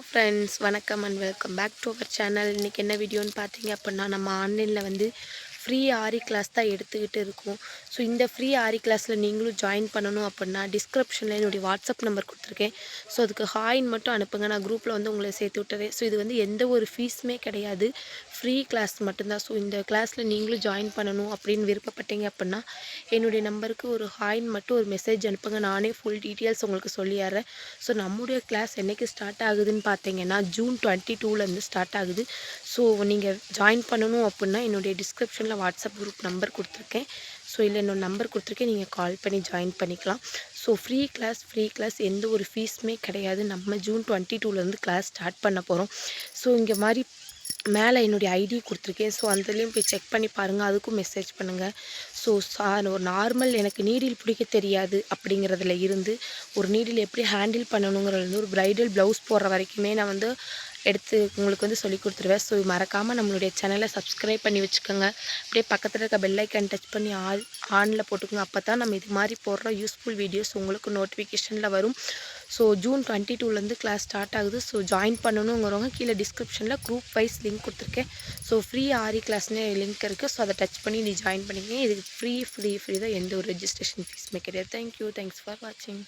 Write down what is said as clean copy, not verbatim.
Friends வணக்கம் and welcome back to our channel. இன்றைக்கி என்ன வீடியோன்னு பார்த்தீங்க அப்படின்னா, நம்ம ஆன்லைனில் வந்து ஃப்ரீ ஆரி கிளாஸ் தான் எடுத்துக்கிட்டு இருக்கோம். ஸோ இந்த ஃப்ரீ ஆரி கிளாஸில் நீங்களும் ஜாயின் பண்ணணும் அப்படின்னா டிஸ்கிரிப்ஷனில் என்னுடைய வாட்ஸ்அப் நம்பர் கொடுத்துருக்கேன். ஸோ அதுக்கு ஹாய்ன்னு மட்டும் அனுப்புங்க, நான் குரூப்பில் வந்து உங்களை சேர்த்து விட்டுறேன். ஸோ இது வந்து எந்த ஒரு ஃபீஸுமே கிடையாது, ஃப்ரீ கிளாஸ் மட்டும்தான். ஸோ இந்த கிளாஸில் நீங்களும் ஜாயின் பண்ணணும் அப்படின்னு விருப்பப்பட்டீங்க அப்படின்னா என்னுடைய நம்பருக்கு ஒரு ஹாய்ன்னு மட்டும் ஒரு மெசேஜ் அனுப்புங்க, நானே ஃபுல் டீட்டெயில்ஸ் உங்களுக்கு சொல்லிடுறேன். ஸோ நம்முடைய கிளாஸ் என்றைக்கு ஸ்டார்ட் ஆகுதுன்னு பார்த்தீங்கன்னா ஜூன் 22லேருந்து ஸ்டார்ட் ஆகுது. ஸோ நீங்கள் ஜாயின் பண்ணணும் அப்படின்னா என்னுடைய டிஸ்கிரிப்ஷனில் வாட்ஸ்அப் குரூப் நம்பர் கொடுத்துருக்கேன். ஸோ இல்லை என்னோட நம்பர் கொடுத்துருக்கேன், நீங்கள் கால் பண்ணி ஜாயின் பண்ணிக்கலாம். ஸோ ஃப்ரீ கிளாஸ் எந்த ஒரு ஃபீஸுமே கிடையாது. நம்ம ஜூன் 22லேருந்து கிளாஸ் ஸ்டார்ட் பண்ண போகிறோம். ஸோ இங்கே மாதிரி மேலே என்னுடைய ஐடி கொடுத்துருக்கேன். ஸோ அதுலேயும் போய் செக் பண்ணி பாருங்கள், அதுக்கும் மெசேஜ் பண்ணுங்கள். ஸோ ஒரு நார்மல் எனக்கு நீடில் பிடிக்க தெரியாது அப்படிங்கிறதுல இருந்து ஒரு நீடில் எப்படி ஹேண்டில் பண்ணணுங்கிறது ஒரு ப்ரைடல் ப்ளவுஸ் போடுற வரைக்குமே நான் வந்து எடுத்து உங்களுக்கு வந்து சொல்லி கொடுத்துருவேன். ஸோ மறக்காமல் நம்மளுடைய சேனலை சப்ஸ்கிரைப் பண்ணி வச்சுக்கோங்க. அப்படியே பக்கத்தில் இருக்க பெல் ஐக்கான் டச் பண்ணி ஆனில் போட்டுக்கோங்க. அப்போ தான் நம்ம இது மாதிரி போடுற யூஸ்ஃபுல் வீடியோஸ் உங்களுக்கு நோட்டிஃபிகேஷனில் வரும். ஸோ ஜூன் 22லேருந்து கிளாஸ் ஸ்டார்ட் ஆகுது. ஸோ ஜாயின் பண்ணணுங்கிறவங்க கீழே டிஸ்கிரிப்ஷனில் குரூப் வைஸ் லிங்க் கொடுத்துருக்கேன். ஸோ ஃப்ரீ ஆரி கிளாஸ்னு லிங்க் இருக்குது. ஸோ அதை டச் பண்ணி நீ ஜாயின் பண்ணிக்கங்க. இதுக்கு ஃப்ரீ தான், எந்த ஒரு ரெஜிஸ்ட்ரேஷன் ஃபீஸுமே கிடையாது. தேங்க்யூ, தேங்க்ஸ் ஃபார் வாட்சிங்.